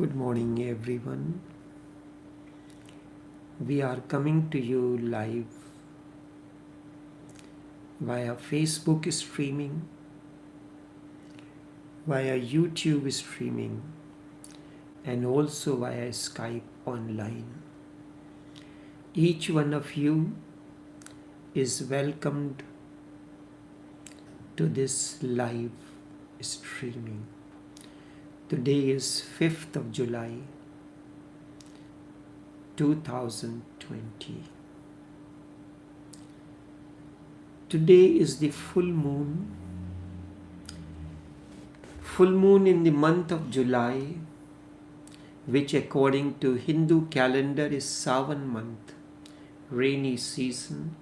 Good morning, everyone. We are coming to you live via Facebook streaming, via YouTube streaming, and also via Skype online. Each one of you is welcomed to this live streaming. Today is 5th of July 2020. Today is the full moon in the month of July, which according to Hindu calendar is Savan month, rainy season,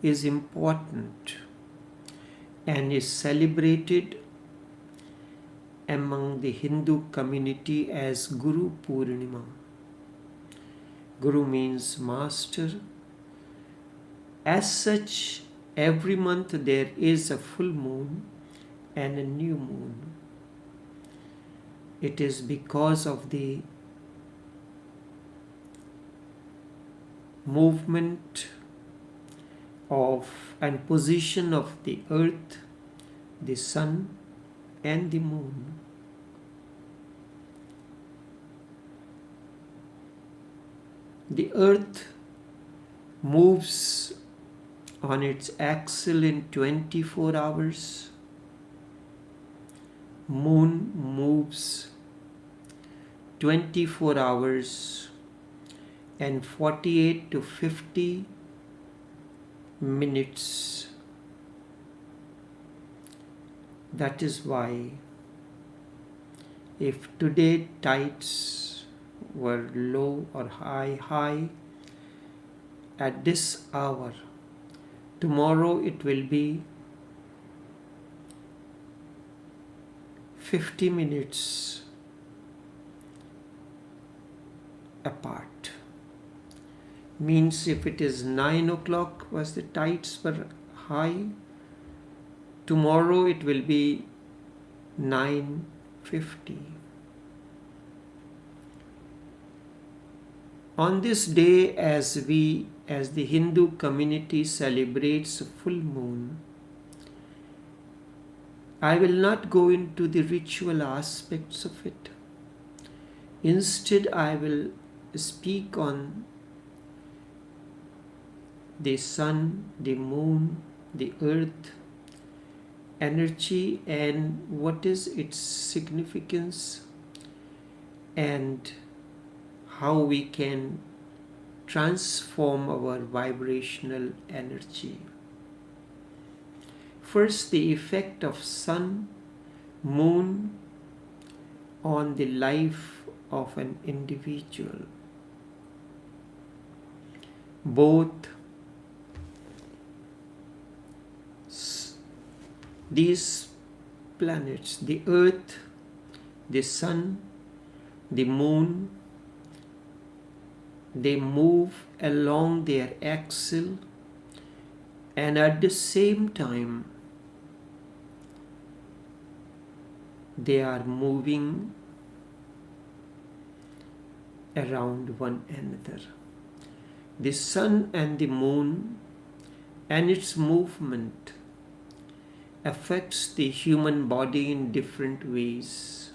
is important and is celebrated among the Hindu community as Guru Purnima. Guru means master. As such, every month there is a full moon and a new moon. It is because of the movement of and position of the earth, the sun, and the moon. The earth moves on its axle in 24 hours. Moon moves 24 hours and 48 to 50 minutes. That is why if today tides were low or high at this hour, tomorrow it will be 50 minutes apart. Means if it is 9 o'clock was the tides were high, tomorrow it will be 9:50. On this day, as the Hindu community celebrates full moon, I will not go into the ritual aspects of it. Instead, I will speak on the sun, the moon, the earth, energy, and what is its significance, and how we can transform our vibrational energy. First, the effect of sun, moon on the life of an individual. Both these planets, the earth, the sun, the moon, they move along their axle, and at the same time they are moving around one another. The sun and the moon and its movement affects the human body in different ways.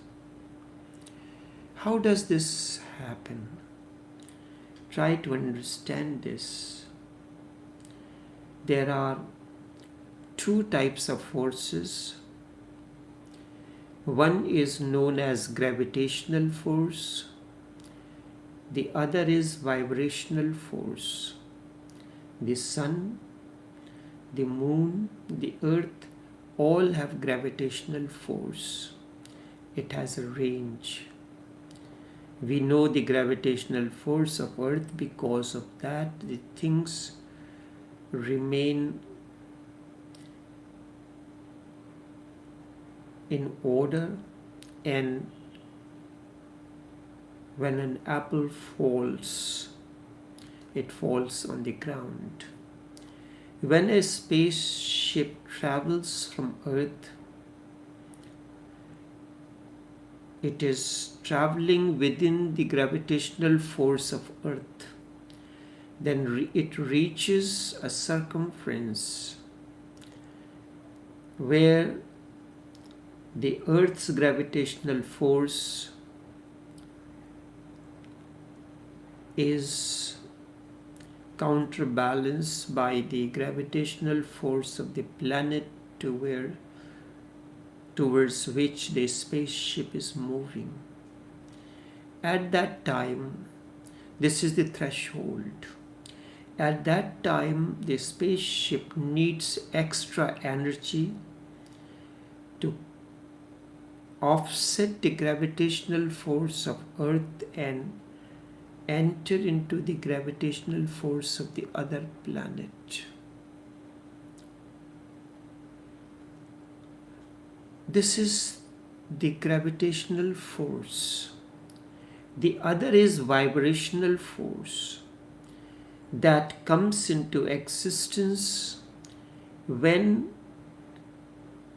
How does this happen? Try to understand this. There are two types of forces. One is known as gravitational force. The other is vibrational force. The sun, the moon, the earth all have gravitational force. It has a range. We know the gravitational force of earth. Because of that, the things remain in order, and when an apple falls, it falls on the ground. When a spaceship travels from Earth, it is traveling within the gravitational force of Earth. Then it reaches a circumference where the Earth's gravitational force is counterbalanced by the gravitational force of the planet towards which the spaceship is moving. At that time, this is the threshold. At that time, the spaceship needs extra energy to offset the gravitational force of Earth and enter into the gravitational force of the other planet. This is the gravitational force. The other is vibrational force that comes into existence when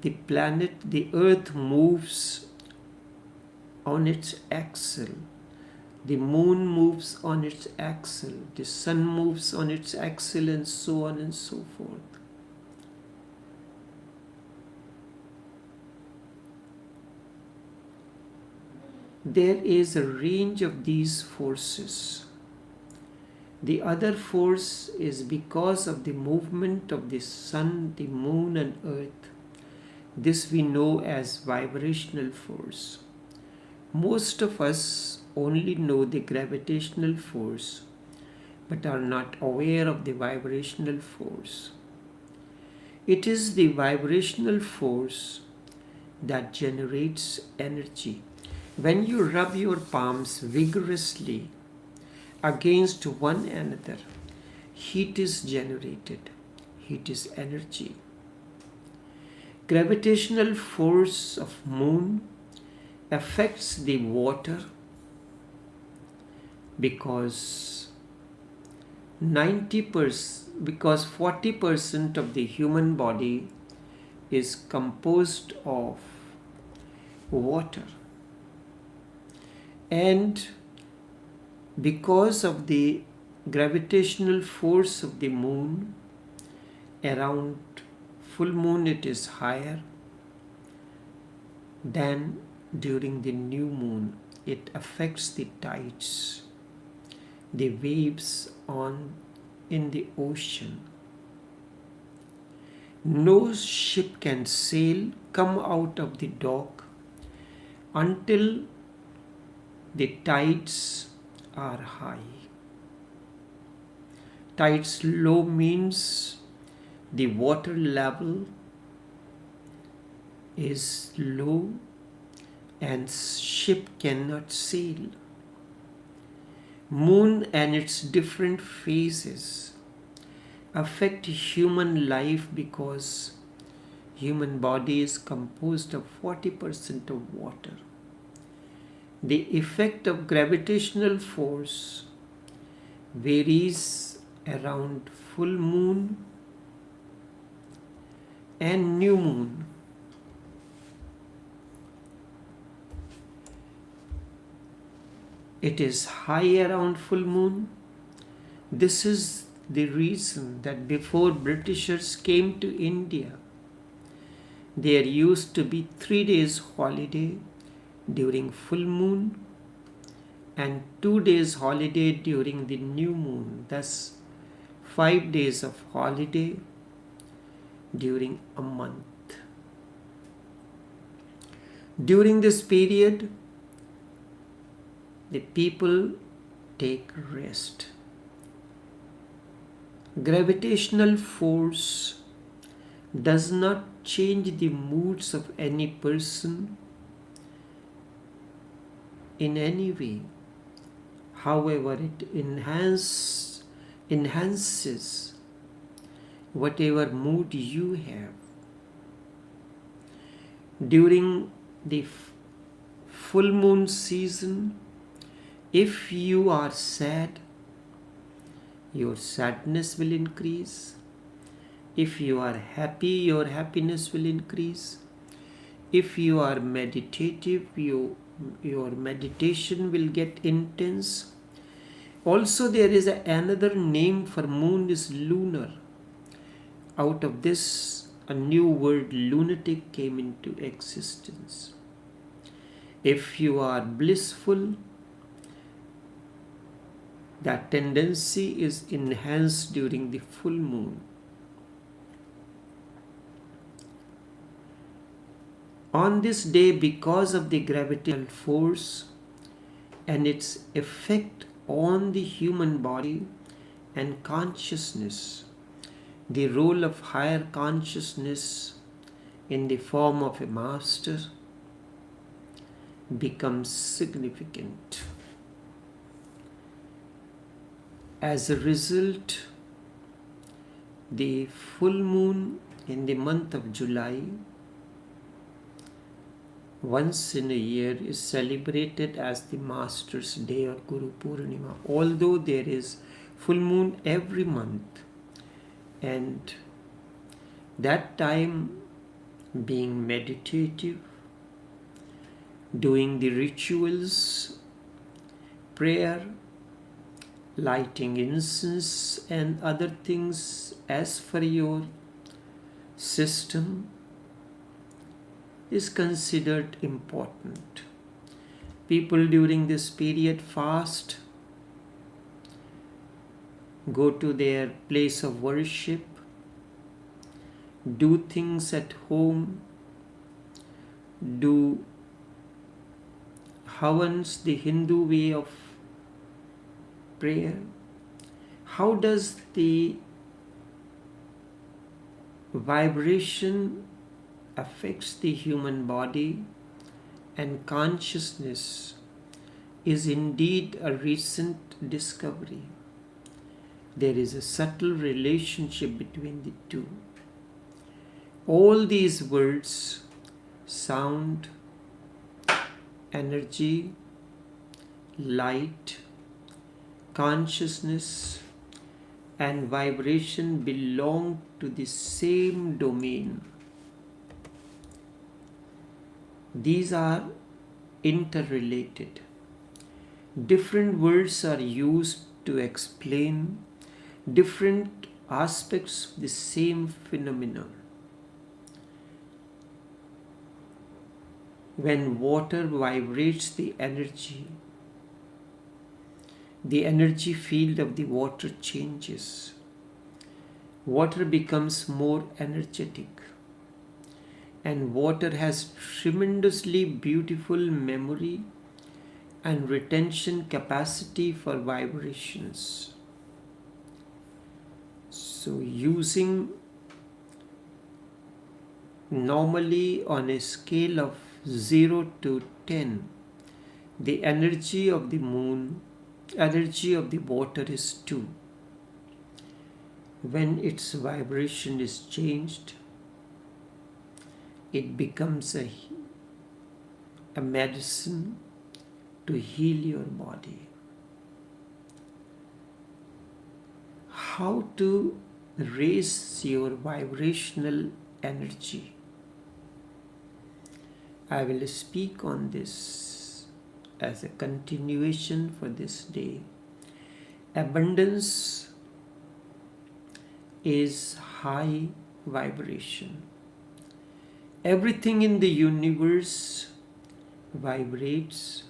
the planet, the Earth, moves on its axle. The moon moves on its axle, the sun moves on its axle, and so on and so forth. There is a range of these forces. The other force is because of the movement of the sun, the moon, and earth. This we know as vibrational force. Most of us only know the gravitational force, but are not aware of the vibrational force. It is the vibrational force that generates energy. When you rub your palms vigorously against one another, heat is generated. Heat is energy. Gravitational force of moon affects the water because 40% of the human body is composed of water, and because of the gravitational force of the moon, around full moon it is higher than during the new moon. It affects the tides, the waves in the ocean. No ship can come out of the dock until the tides are high. Tides low means the water level is low and ship cannot sail. Moon and its different phases affect human life because human body is composed of 40% of water. The effect of gravitational force varies around full moon and new moon. It is high around full moon. This is the reason that before Britishers came to India, there used to be 3 days holiday during full moon and 2 days holiday during the new moon. Thus 5 days of holiday during a month. During this period, the people take rest. Gravitational force does not change the moods of any person in any way. However, it enhances whatever mood you have. During the full moon season, if you are sad, your sadness will increase. If you are happy, your happiness will increase. If you are meditative, your meditation will get intense. Also, there is another name for moon is lunar. Out of this, a new word, lunatic, came into existence. If you are blissful, that tendency is enhanced during the full moon. On this day, because of the gravitational force and its effect on the human body and consciousness, the role of higher consciousness in the form of a master becomes significant. As a result, the full moon in the month of July, once in a year, is celebrated as the Master's Day or Guru Purnima. Although there is full moon every month, and that time being meditative, doing the rituals, prayer, lighting incense and other things as for your system is considered important. People during this period fast, go to their place of worship, do things at home, do havans, the Hindu way of prayer. How does the vibration affects the human body and consciousness is indeed a recent discovery. There is a subtle relationship between the two. All these words, sound, energy, light, consciousness and vibration belong to the same domain. These are interrelated. Different words are used to explain different aspects of the same phenomenon. When water vibrates the energy field of the water changes. Water becomes more energetic. And water has tremendously beautiful memory and retention capacity for vibrations. So using normally on a scale of 0 to 10, the energy of the moon, energy of the water is 2. When its vibration is changed, it becomes a medicine to heal your body. How to raise your vibrational energy? I will speak on this as a continuation for this day. Abundance is high vibration. Everything in the universe vibrates,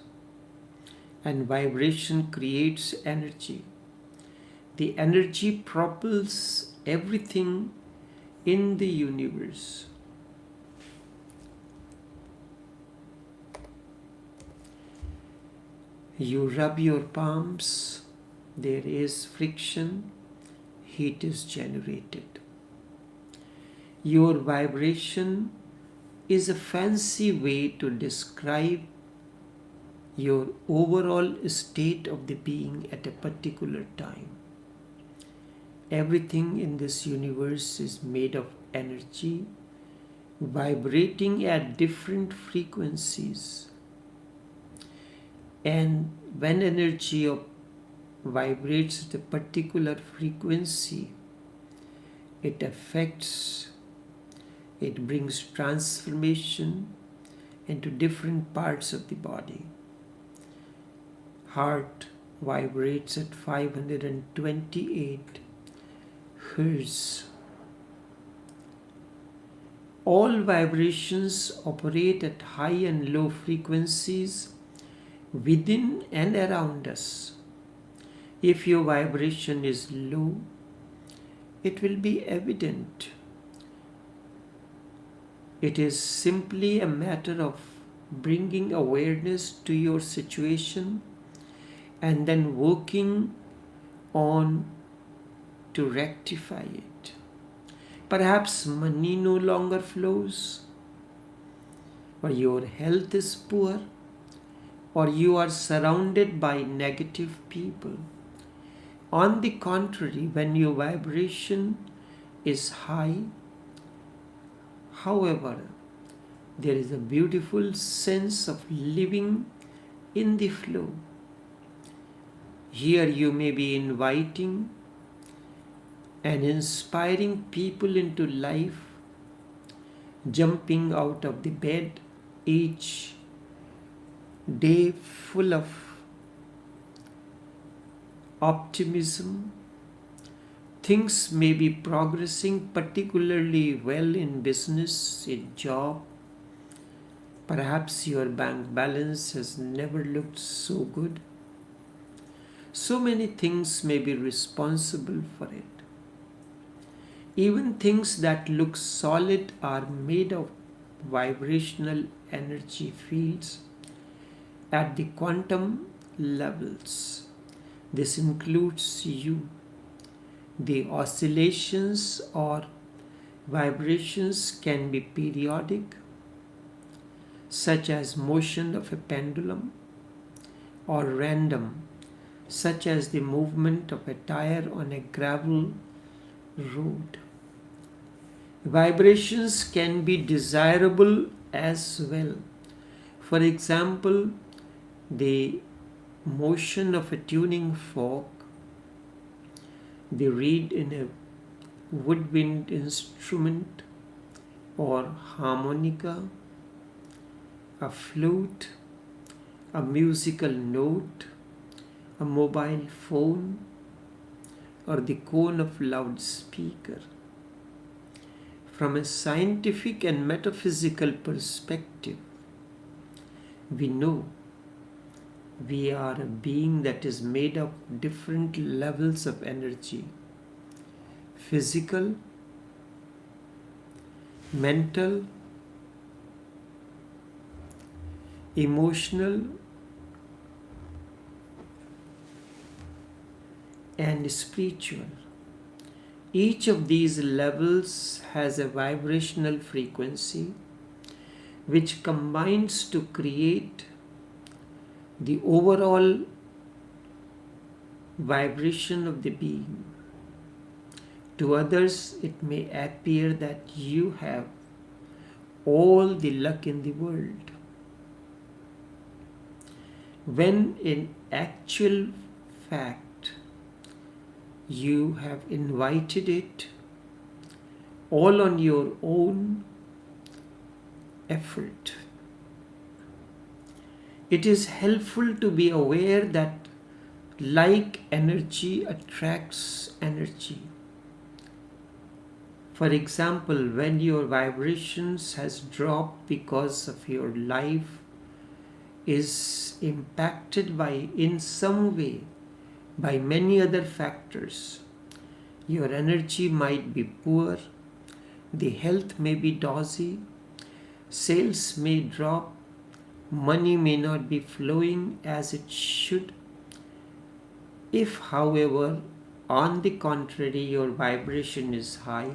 and vibration creates energy. The energy propels everything in the universe. You rub your palms, there is friction, heat is generated. Your vibration is a fancy way to describe your overall state of the being at a particular time. Everything in this universe is made of energy, vibrating at different frequencies. And when energy vibrates at a particular frequency, it affects, it brings transformation, into different parts of the body. Heart vibrates at 528 Hz. All vibrations operate at high and low frequencies within and around us. If your vibration is low, it will be evident. It is simply a matter of bringing awareness to your situation and then working on to rectify it. Perhaps money no longer flows, or your health is poor, or you are surrounded by negative people. On the contrary, when your vibration is high, however, there is a beautiful sense of living in the flow. Here you may be inviting and inspiring people into life, jumping out of the bed each day full of optimism. Things may be progressing particularly well in business, in job. Perhaps your bank balance has never looked so good. So many things may be responsible for it. Even things that look solid are made of vibrational energy fields at the quantum levels. This includes you. The oscillations or vibrations can be periodic, such as motion of a pendulum, or random, such as the movement of a tire on a gravel road. Vibrations can be desirable as well. For example, the motion of a tuning fork, the reed in a woodwind instrument or harmonica, a flute, a musical note, a mobile phone, or the cone of loudspeaker. From a scientific and metaphysical perspective, we know we are a being that is made of different levels of energy: physical, mental, emotional, and spiritual. Each of these levels has a vibrational frequency which combines to create the overall vibration of the being. To others, it may appear that you have all the luck in the world, when in actual fact you have invited it all on your own effort. It is helpful to be aware that like energy attracts energy. For example, when your vibrations has dropped because of your life is impacted by in some way by many other factors, your energy might be poor, the health may be dodgy, sales may drop, money may not be flowing as it should. If, however, on the contrary, your vibration is high,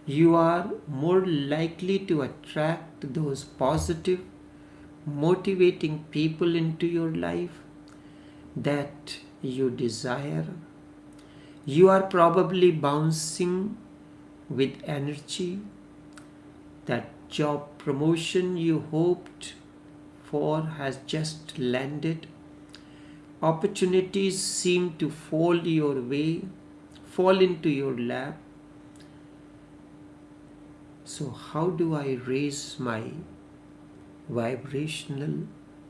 you are more likely to attract those positive, motivating people into your life that you desire. You are probably bouncing with energy. That job promotion you hoped for has just landed. Opportunities seem to fall your way, fall into your lap. So how do I raise my vibrational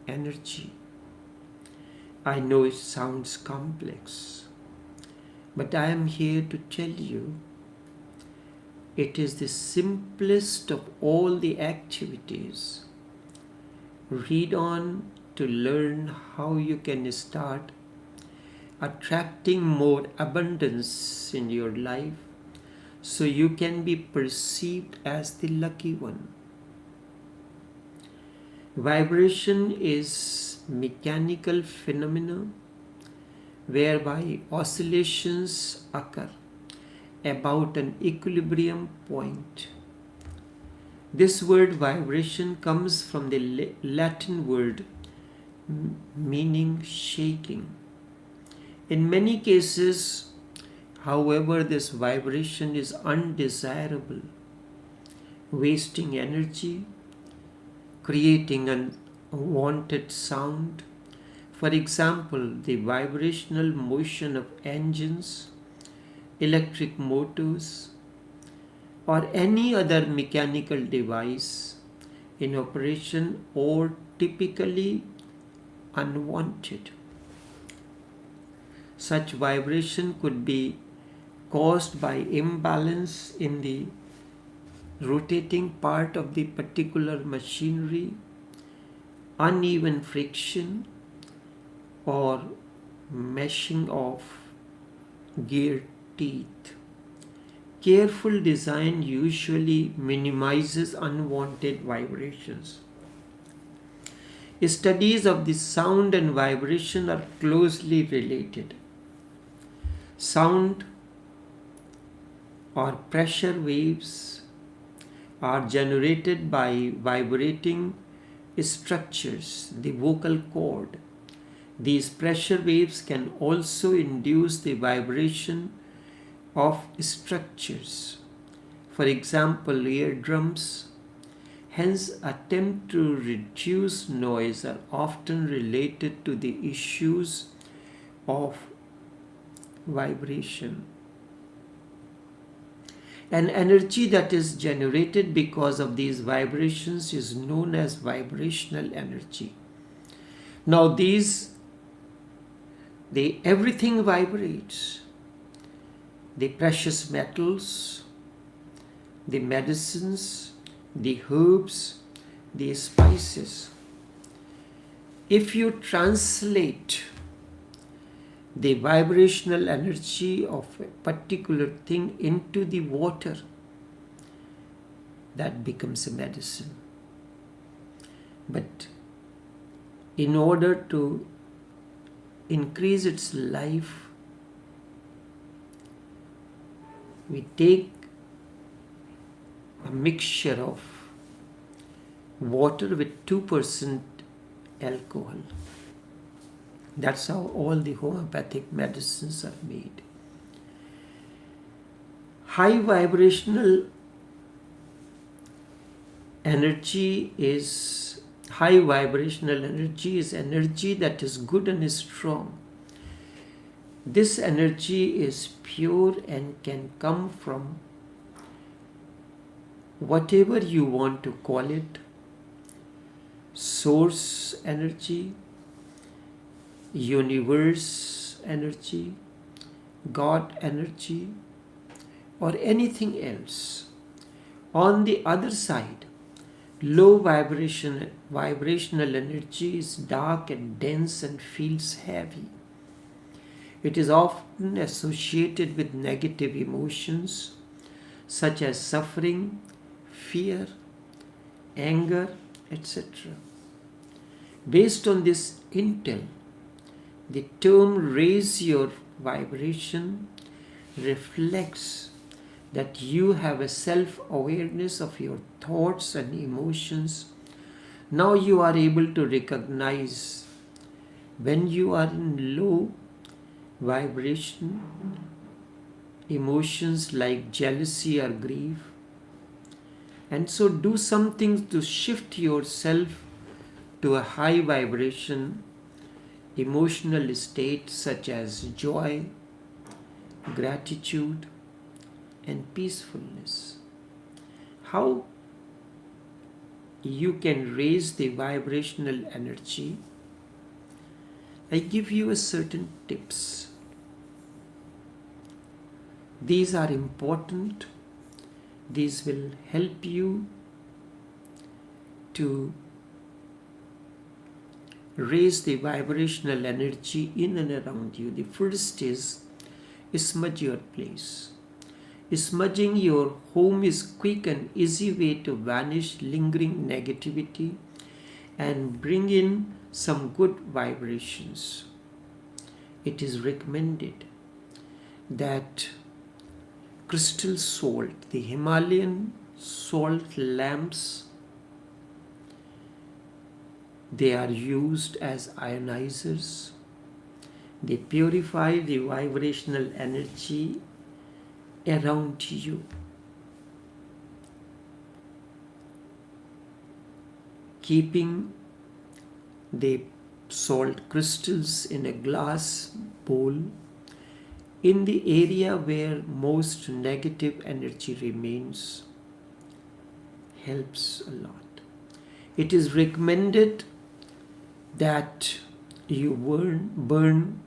energy. I know it sounds complex, but I am here to tell you it is the simplest of all the activities. Read on to learn how you can start attracting more abundance in your life so you can be perceived as the lucky one. Vibration is mechanical phenomena whereby oscillations occur about an equilibrium point. This word vibration comes from the Latin word meaning shaking. In many cases, however, this vibration is undesirable, wasting energy, creating an unwanted sound. For example, the vibrational motion of engines, electric motors, or any other mechanical device in operation or typically unwanted. Such vibration could be caused by imbalance in the rotating part of the particular machinery, uneven friction, or meshing of gear teeth. Careful design usually minimizes unwanted vibrations. Studies of the sound and vibration are closely related. Sound or pressure waves are generated by vibrating structures, the vocal cord. These pressure waves can also induce the vibration of structures, for example, eardrums. Hence, attempts to reduce noise are often related to the issues of vibration. An energy that is generated because of these vibrations is known as vibrational energy. Now everything vibrates. The precious metals, the medicines, the herbs, the spices. If you translate the vibrational energy of a particular thing into the water, that becomes a medicine. But in order to increase its life, we take a mixture of water with 2% alcohol. That's how all the homeopathic medicines are made. High vibrational energy is energy that is good and is strong. This energy is pure and can come from whatever you want to call it: source energy, universe energy, God energy, or anything else. On the other side, low vibrational energy is dark and dense and feels heavy. It is often associated with negative emotions such as suffering, fear, anger, etc. Based on this intel, the term raise your vibration reflects that you have a self-awareness of your thoughts and emotions. Now you are able to recognize when you are in low vibration, emotions like jealousy or grief. And so do something to shift yourself to a high vibration emotional state such as joy, gratitude, and peacefulness. How you can raise the vibrational energy, I give you a certain tips. These are important. These will help you to raise the vibrational energy in and around you. The first is smudge your place. Smudging your home is quick and easy way to banish lingering negativity and bring in some good vibrations. It is recommended that crystal salt, the Himalayan salt lamps, they are used as ionizers. They purify the vibrational energy around you. Keeping the salt crystals in a glass bowl in the area where most negative energy remains helps a lot. It is recommended that you burn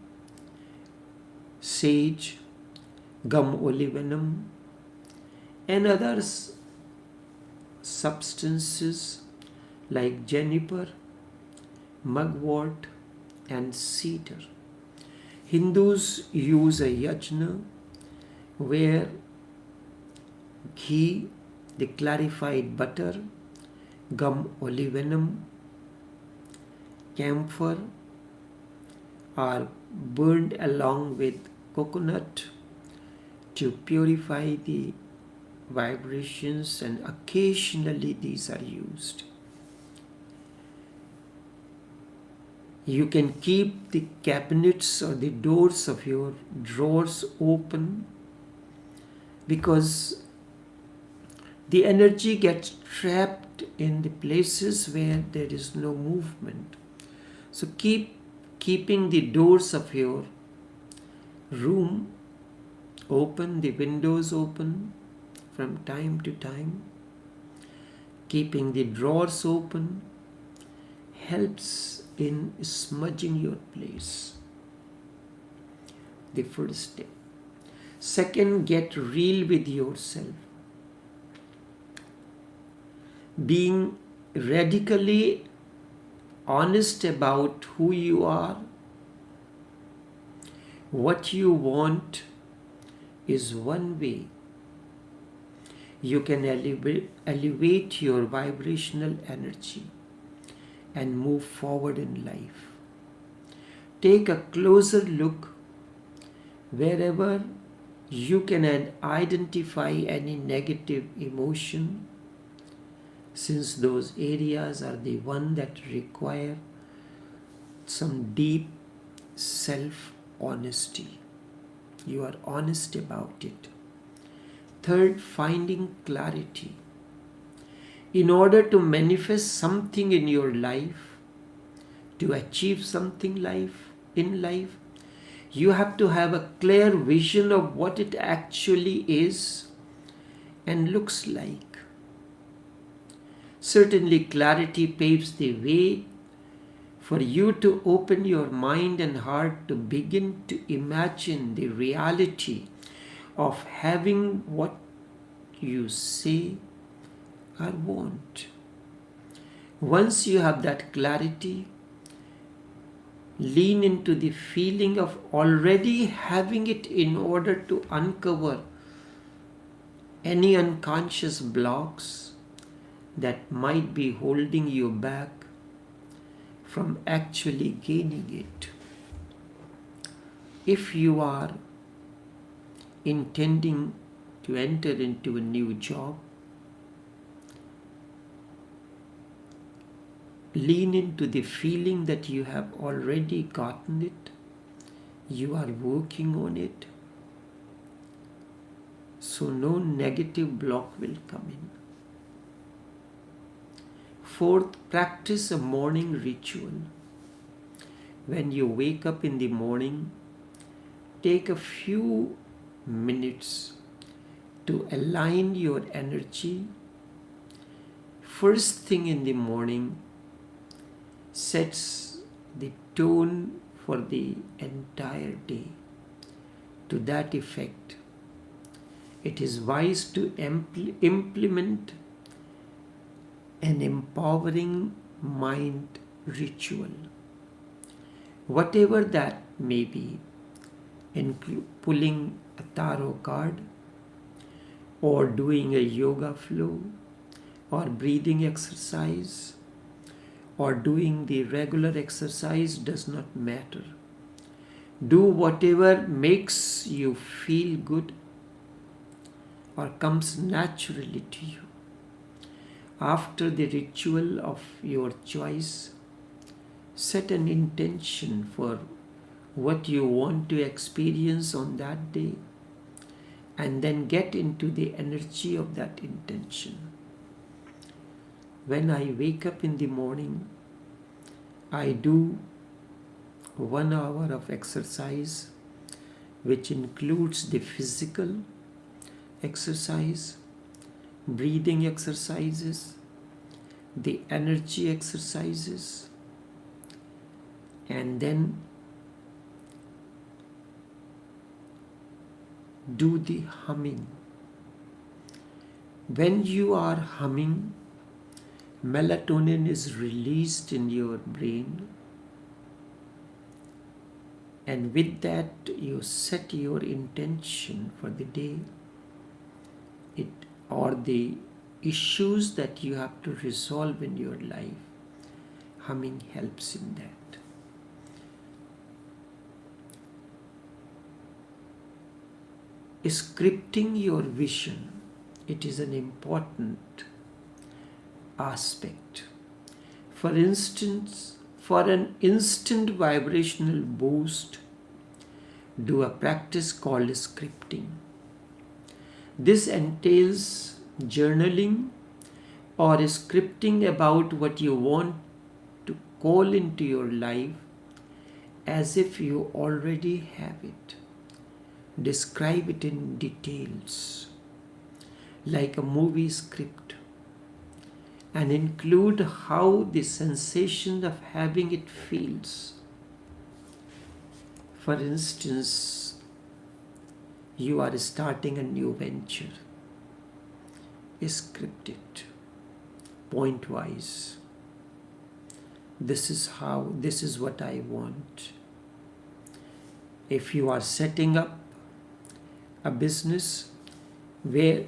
sage, gum olivinum, and other substances like juniper, mugwort, and cedar. Hindus use a yajna where ghee, the clarified butter, gum olivinum, camphor are burned along with coconut to purify the vibrations, and occasionally these are used. You can keep the cabinets or the doors of your drawers open because the energy gets trapped in the places where there is no movement. So keeping the doors of your room open, the windows open from time to time, keeping the drawers open helps in smudging your place. The first step. Second, get real with yourself. Being radically honest about who you are, what you want, is one way you can elevate your vibrational energy and move forward in life. Take a closer look wherever you can identify any negative emotion, since those areas are the one that require some deep self-honesty. You are honest about it. Third, finding clarity. In order to manifest something in your life, to achieve something in life, you have to have a clear vision of what it actually is and looks like. Certainly, clarity paves the way for you to open your mind and heart to begin to imagine the reality of having what you say or want. Once you have that clarity, lean into the feeling of already having it in order to uncover any unconscious blocks that might be holding you back from actually gaining it. If you are intending to enter into a new job, lean into the feeling that you have already gotten it, you are working on it, so no negative block will come in. Fourth, practice a morning ritual. When you wake up in the morning, take a few minutes to align your energy first thing in the morning sets the tone for the entire day. To that effect, it is wise to implement an empowering mind ritual, whatever that may be, include pulling a tarot card, or doing a yoga flow, or breathing exercise, or doing the regular exercise, does not matter. Do whatever makes you feel good or comes naturally to you. After the ritual of your choice, set an intention for what you want to experience on that day, and then get into the energy of that intention. When I wake up in the morning, I do 1 hour of exercise, which includes the physical exercise, breathing exercises, the energy exercises, and then do the humming. When you are humming, melatonin is released in your brain, and with that you set your intention for the day, or the issues that you have to resolve in your life. Humming helps in that. Scripting your vision, it is an important aspect. For instance, for an instant vibrational boost, do a practice called scripting. This entails journaling or scripting about what you want to call into your life as if you already have it. Describe it in details, like a movie script, and include how the sensation of having it feels. For instance, you are starting a new venture. Script it point-wise. This is what I want. If you are setting up a business where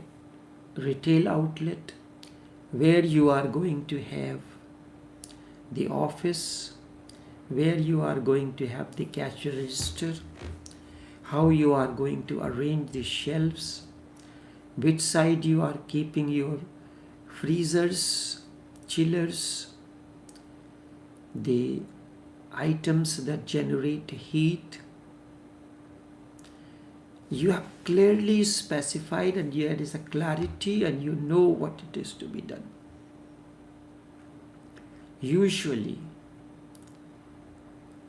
retail outlet, where you are going to have the office, where you are going to have the cash register, how you are going to arrange the shelves, which side you are keeping your freezers, chillers, the items that generate heat. You have clearly specified, and there is a clarity, and you know what it is to be done. Usually,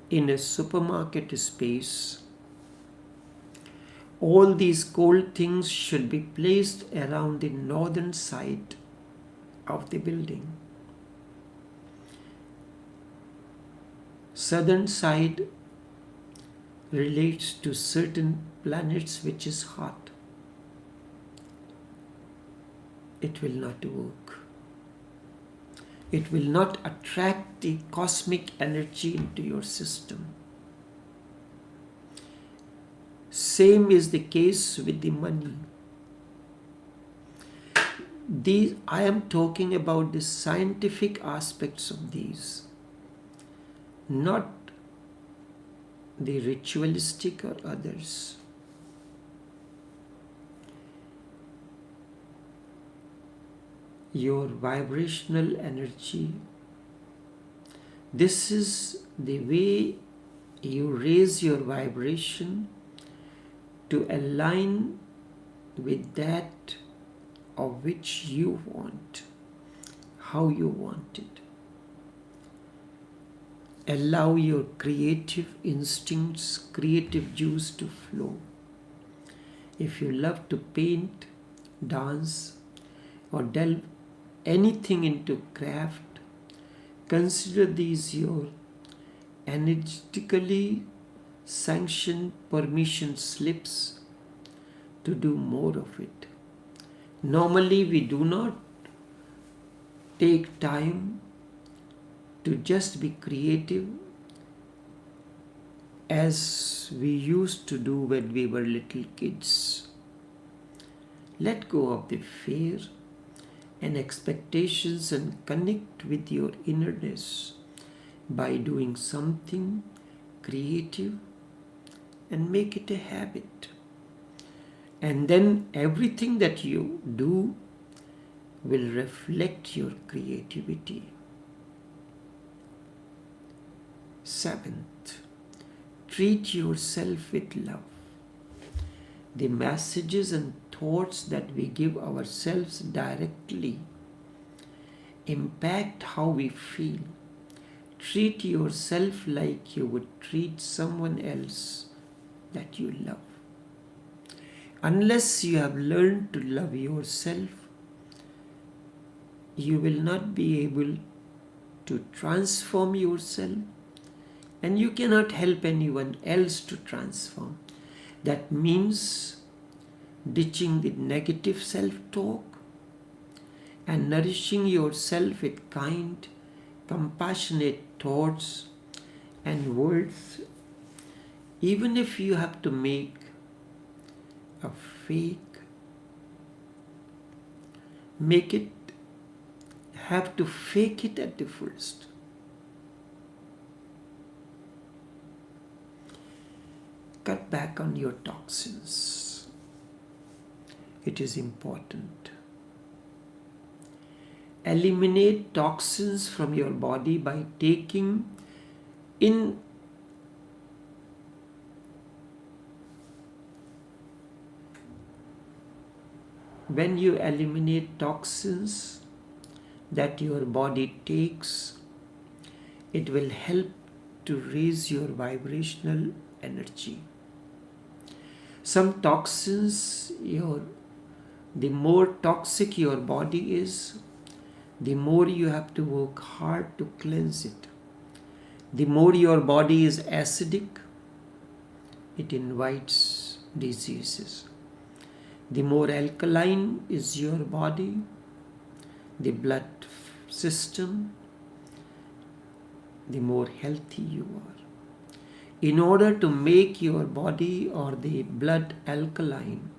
in a supermarket space, all these cold things should be placed around the northern side of the building. Southern side relates to certain planets which is hot. It will not work. It will not attract the cosmic energy into your system. Same is the case with the money. I am talking about the scientific aspects of these, not the ritualistic or others. Your vibrational energy, this is the way you raise your vibration to align with that of which you want, how you want it. Allow your creative instincts, creative juice to flow. If you love to paint, dance, or delve anything into craft, consider these your energetically sanctioned permission slips to do more of it. Normally, we do not take time to just be creative as we used to do when we were little kids. Let go of the fear and expectations and connect with your innerness by doing something creative and make it a habit. And then everything that you do will reflect your creativity. 7th, treat yourself with love. The messages and thoughts that we give ourselves directly impact how we feel. Treat yourself like you would treat someone else that you love. Unless you have learned to love yourself, you will not be able to transform yourself, and you cannot help anyone else to transform. That means ditching the negative self-talk and nourishing yourself with kind, compassionate thoughts and words. Even if you have to make a fake, have to fake it at the first. Cut back on your toxins. It is important. Eliminate toxins from your body by taking in when you eliminate toxins that your body takes, it will help to raise your vibrational energy. Some toxins, the more toxic your body is, the more you have to work hard to cleanse it. The more your body is acidic, it invites diseases. The more alkaline is your body, the blood system, the more healthy you are. In order to make your body or the blood alkaline,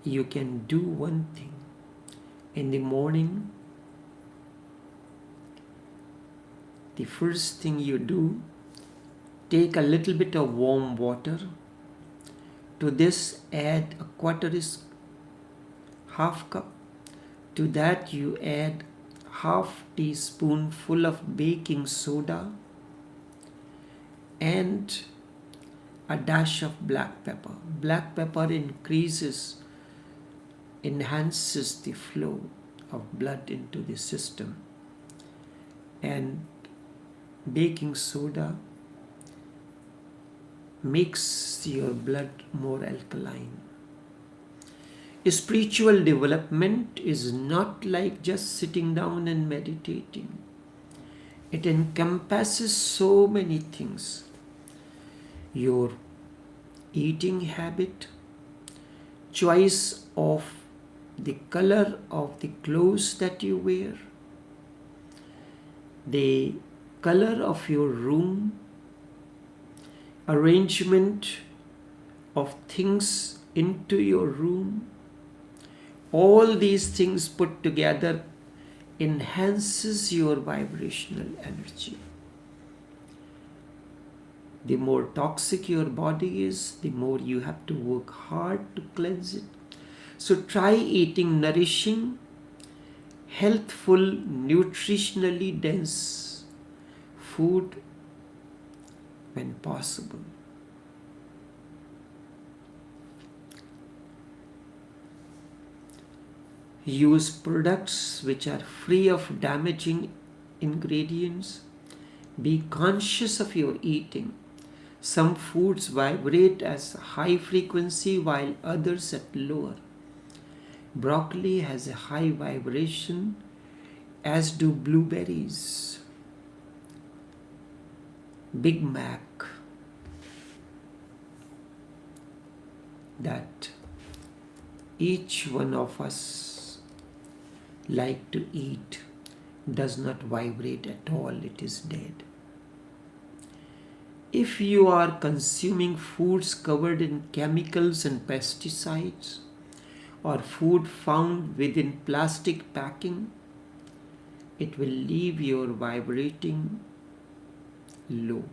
you can do one thing. In the morning, the first thing you do, take a little bit of warm water. To this add a quarter is half cup. To that you add half teaspoonful of baking soda and a dash of black pepper. Black pepper enhances the flow of blood into the system, and baking soda makes your blood more alkaline. Spiritual development is not like just sitting down and meditating. It encompasses so many things. Your eating habit, choice of the color of the clothes that you wear, the color of your room, arrangement of things into your room. All these things put together enhances your vibrational energy. The more toxic your body is, the more you have to work hard to cleanse it. So try eating nourishing, healthful, nutritionally dense food when possible. Use products which are free of damaging ingredients. Be conscious of your eating. Some foods vibrate as high frequency while others at lower. Broccoli has a high vibration, as do blueberries. Big Mac, that each one of us like to eat, does not vibrate at all, it is dead. If you are consuming foods covered in chemicals and pesticides, or food found within plastic packing, it will leave your vibrating low.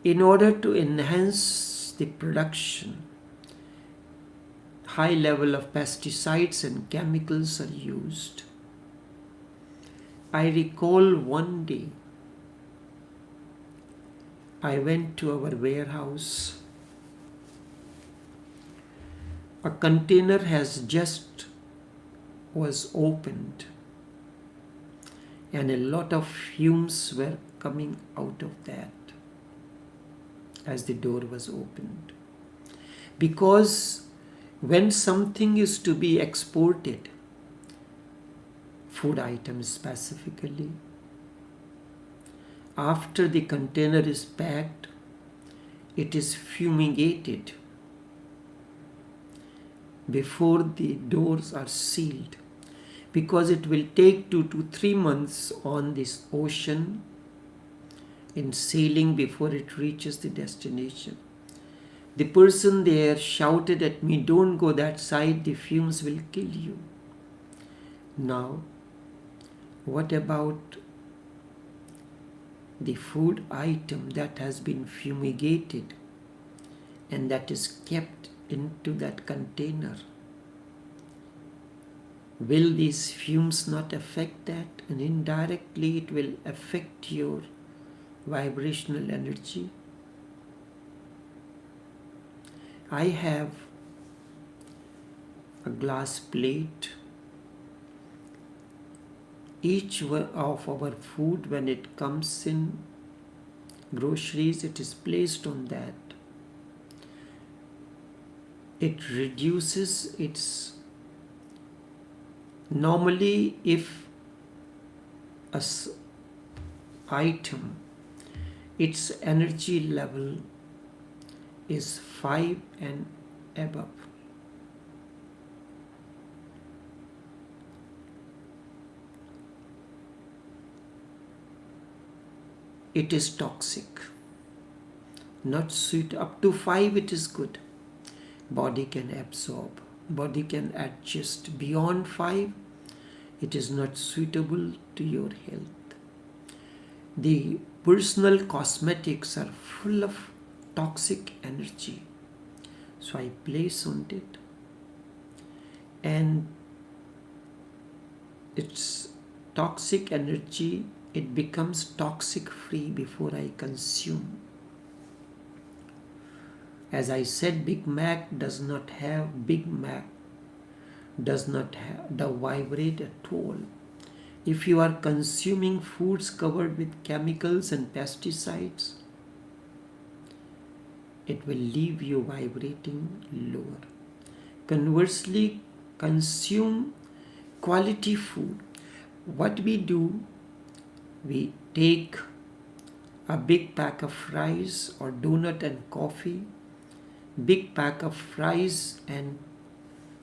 In order to enhance the production, high level of pesticides and chemicals are used. I recall one day I went to our warehouse. A container was opened, and a lot of fumes were coming out of that as the door was opened. Because when something is to be exported, food items specifically, after the container is packed, it is fumigated before the doors are sealed, because it will take 2 to 3 months on this ocean in sailing before it reaches the destination. The person there shouted at me, "Don't go that side, the fumes will kill you." Now, what about the food item that has been fumigated and that is kept into that container? Will these fumes not affect that? And indirectly it will affect your vibrational energy. I have a glass plate. Each of our food, when it comes in groceries, it is placed on that. It reduces its, normally if a item, its energy level is 5 and above, it is toxic, not sweet. Up to 5 it is good, body can absorb, body can adjust. Beyond 5 it is not suitable to your health. The personal cosmetics are full of toxic energy, so I place on it, and its toxic energy, it becomes toxic free before I consume. As I said, Big Mac does not vibrate at all. If you are consuming foods covered with chemicals and pesticides, it will leave you vibrating lower. Conversely, consume quality food. What we do, we take a big pack of fries or donut and coffee, big pack of fries and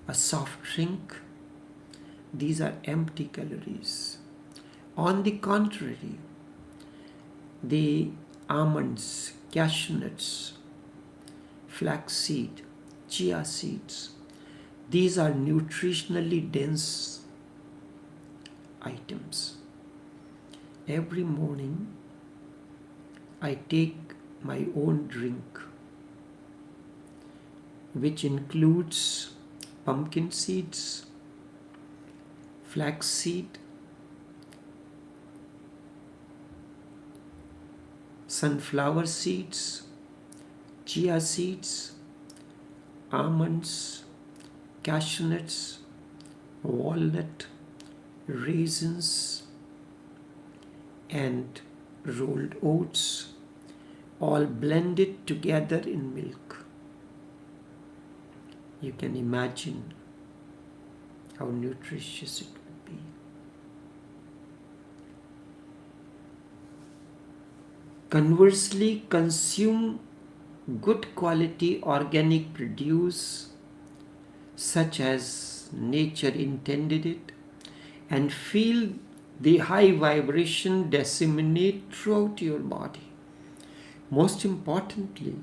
a soft drink. These are empty calories. On the contrary, the almonds, cashew nuts, flaxseed, chia seeds, these are nutritionally dense items. Every morning I take my own drink, which includes pumpkin seeds, flaxseed, sunflower seeds, chia seeds, almonds, cashew nuts, walnut, raisins, and rolled oats, all blended together in milk. You can imagine how nutritious it would be. Conversely, consume good quality organic produce such as nature intended it, and feel the high vibration disseminate throughout your body. Most importantly,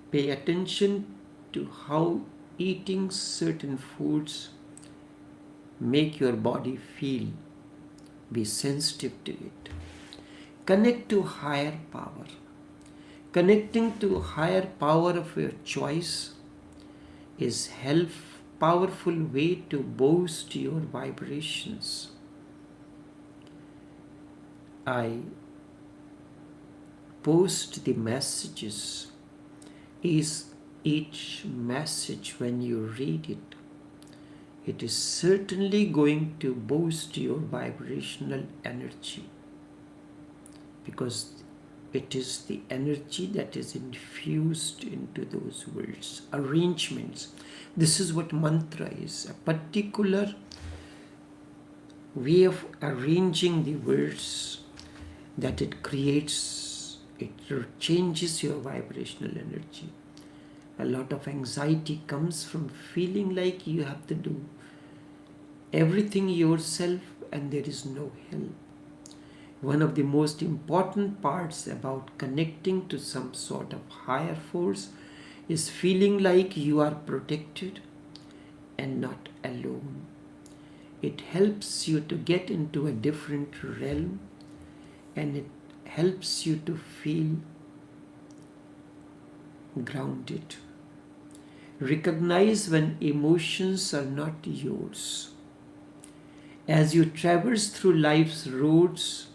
pay attention to how eating certain foods make your body feel. Be sensitive to it. Connect to higher power. Connecting to higher power of your choice is powerful way to boost your vibrations. I post the messages. Each message, when you read it, it is certainly going to boost your vibrational energy, because it is the energy that is infused into those words, arrangements. This is what mantra is, a particular way of arranging the words that it creates, it changes your vibrational energy. A lot of anxiety comes from feeling like you have to do everything yourself and there is no help. One of the most important parts about connecting to some sort of higher force is feeling like you are protected and not alone. It helps you to get into a different realm, and it helps you to feel grounded. Recognize when emotions are not yours. As you traverse through life's roads,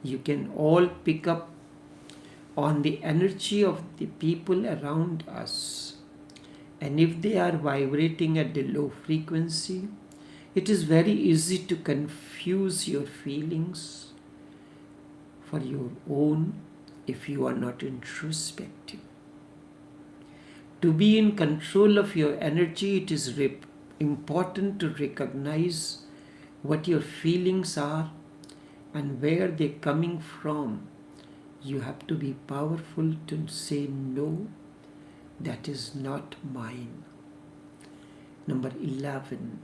you can all pick up on the energy of the people around us. And if they are vibrating at the low frequency, it is very easy to confuse your feelings for your own if you are not introspective. To be in control of your energy, it is important to recognize what your feelings are and where they're coming from. You have to be powerful to say, no, that is not mine. Number 11,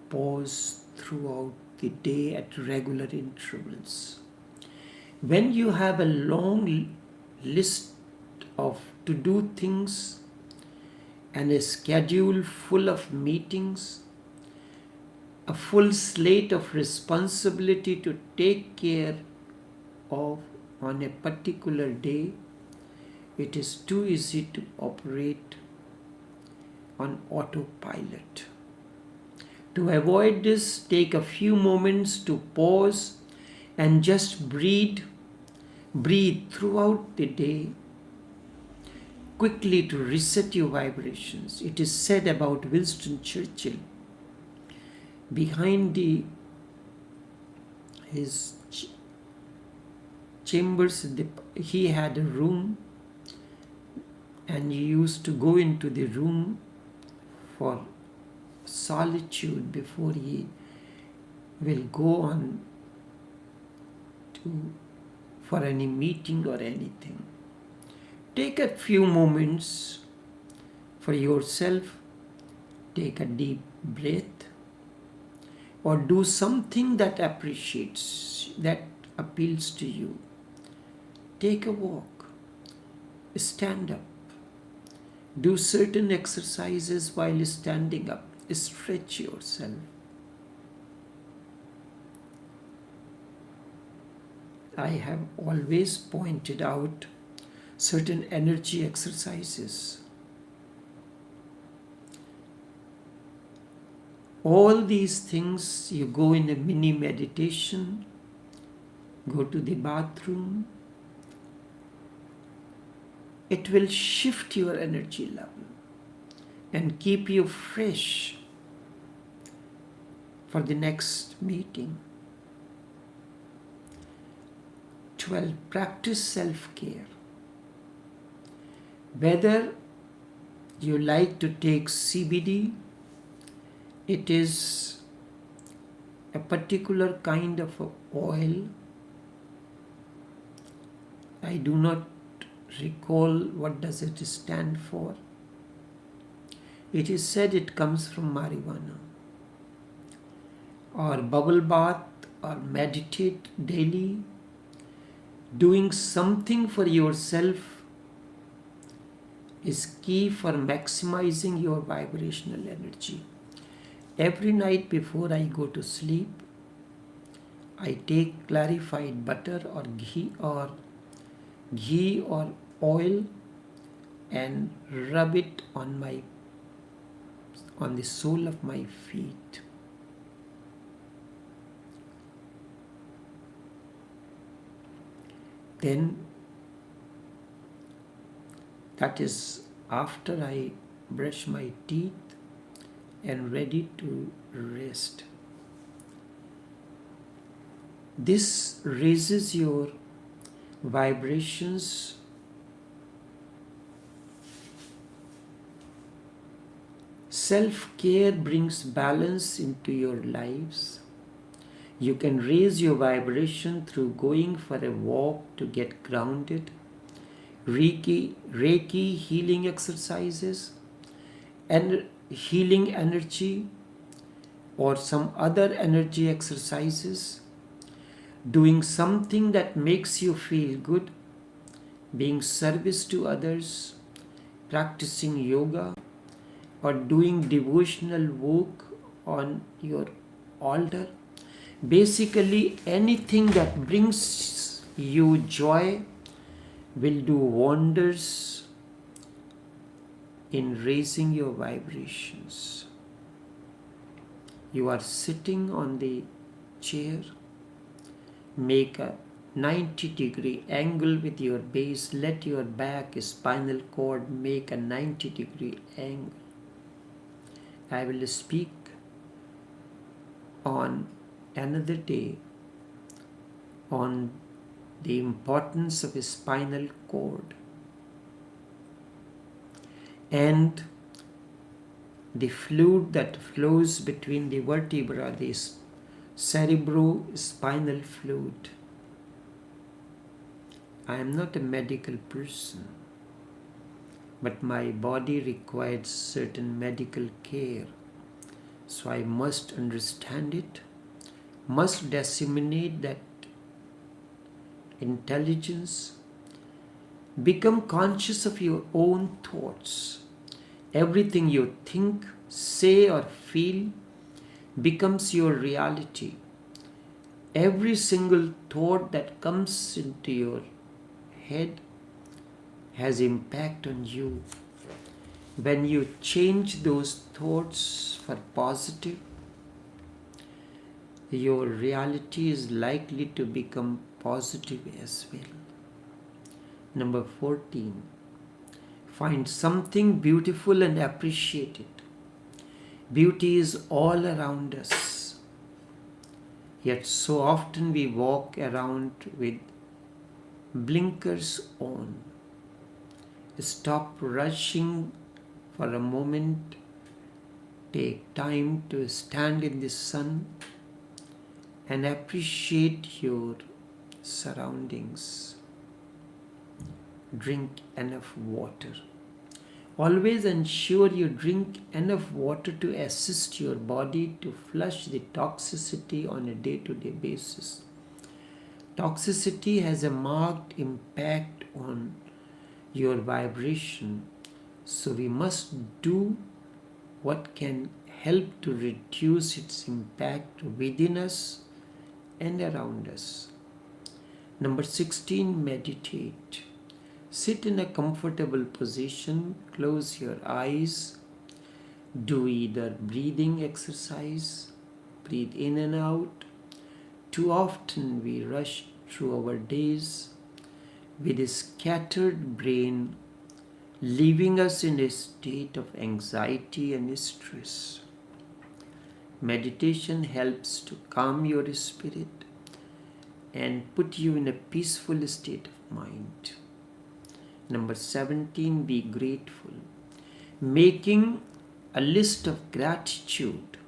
pause throughout the day at regular intervals. When you have a long list of to-do things and a schedule full of meetings, a full slate of responsibility to take care of on a particular day, it is too easy to operate on autopilot. To avoid this, take a few moments to pause and just breathe throughout the day, quickly to reset your vibrations. It is said about Winston Churchill, behind his chambers, he had a room, and he used to go into the room for solitude before he will go on for any meeting or anything. Take a few moments for yourself. Take a deep breath, or do something that appeals to you. Take a walk, stand up, do certain exercises while standing up, stretch yourself. I have always pointed out certain energy exercises. All these things, you go in a mini meditation, go to the bathroom, it will shift your energy level and keep you fresh for the next meeting. 12. Practice self-care. Whether you like to take CBD, It is a particular kind of a oil. I do not recall what does it stand for. It is said it comes from marijuana. Or bubble bath, or meditate daily. Doing something for yourself is key for maximizing your vibrational energy. Every night before I go to sleep, I take clarified butter or ghee or oil and rub it on the sole of my feet. Then, that is after I brush my teeth and ready to rest. This raises your vibrations. Self-care brings balance into your lives. You can raise your vibration through going for a walk to get grounded, Reiki healing exercises, and healing energy, or some other energy exercises, doing something that makes you feel good, being service to others, practicing yoga, or doing devotional work on your altar. Basically, anything that brings you joy will do wonders in raising your vibrations. You are sitting on the chair, make a 90-degree angle with your base, let your back, spinal cord make a 90-degree angle. I will speak on another day on the importance of a spinal cord and the fluid that flows between the vertebra, the cerebrospinal fluid. I am not a medical person, but my body requires certain medical care, so I must understand it, must disseminate that intelligence. Become conscious of your own thoughts. Everything you think, say, or feel becomes your reality. Every single thought that comes into your head has impact on you. When you change those thoughts for positive, your reality is likely to become positive as well. Number 14. Find something beautiful and appreciate it. Beauty is all around us. Yet so often we walk around with blinkers on. Stop rushing for a moment. Take time to stand in the sun and appreciate your surroundings. Drink enough water. Always ensure you drink enough water to assist your body to flush the toxicity on a day-to-day basis. Toxicity has a marked impact on your vibration, so we must do what can help to reduce its impact within us and around us. Number 16, meditate. Sit in a comfortable position, close your eyes, do either breathing exercise, breathe in and out. Too often we rush through our days with a scattered brain, leaving us in a state of anxiety and stress. Meditation helps to calm your spirit and put you in a peaceful state of mind. Number 17, be grateful. Making a list of gratitude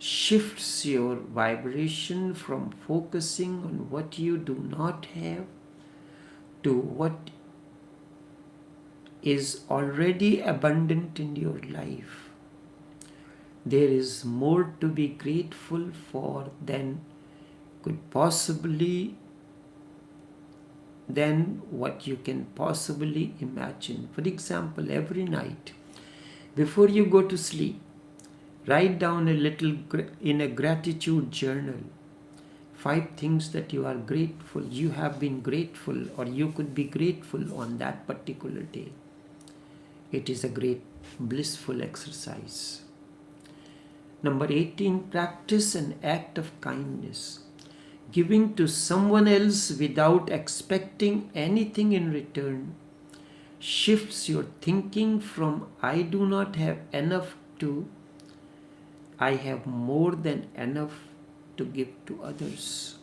shifts your vibration from focusing on what you do not have to what is already abundant in your life. There is more to be grateful for than what you can possibly imagine. For example, every night before you go to sleep, write down a little in a gratitude journal 5 things that you have been grateful, or you could be grateful on that particular day. It is a great blissful exercise. Number 18, practice an act of kindness. Giving to someone else without expecting anything in return shifts your thinking from I do not have enough to I have more than enough to give to others.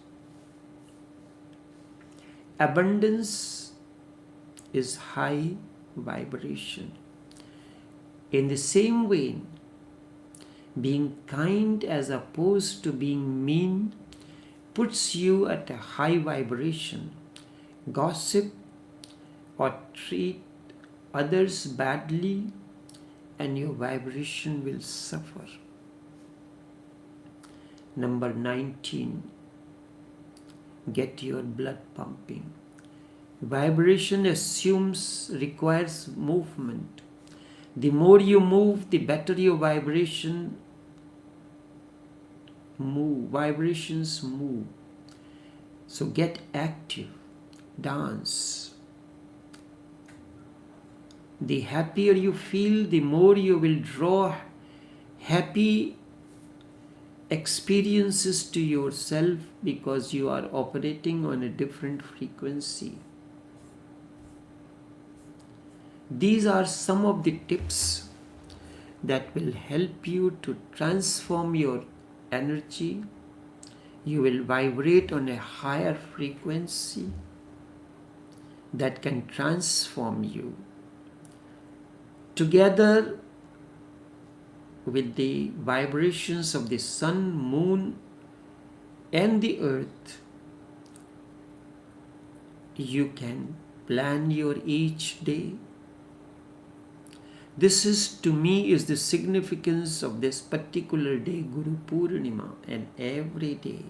Abundance is high vibration. In the same way, being kind as opposed to being mean puts you at a high vibration. Gossip or treat others badly and your vibration will suffer. Number 19, get your blood pumping. Vibration requires movement. The more you move, the better your vibrations move. So get active, dance. The happier you feel, the more you will draw happy experiences to yourself, because you are operating on a different frequency. These are some of the tips that will help you to transform your energy. You will vibrate on a higher frequency that can transform you. Together with the vibrations of the sun, moon, and the earth, you can plan your each day. This to me is the significance of this particular day, Guru Purnima, and every day.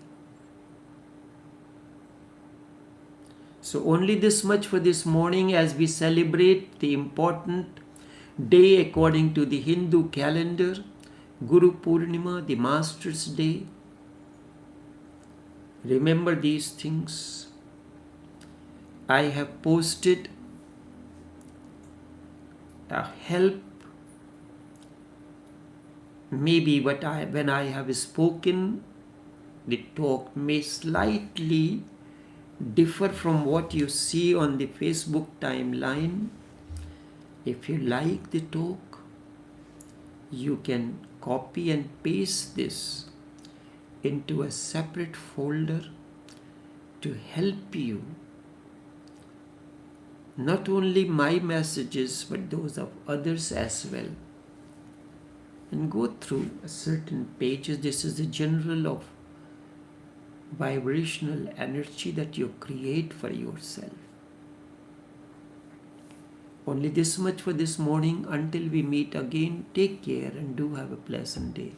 So only this much for this morning as we celebrate the important day according to the Hindu calendar, Guru Purnima, the Master's Day. Remember these things. I have posted a help. Maybe when I have spoken, the talk may slightly differ from what you see on the Facebook timeline. If you like the talk, you can copy and paste this into a separate folder to help you. Not only my messages, but those of others as well. And go through certain pages. This is the general of vibrational energy that you create for yourself. Only this much for this morning. Until we meet again, take care and do have a pleasant day.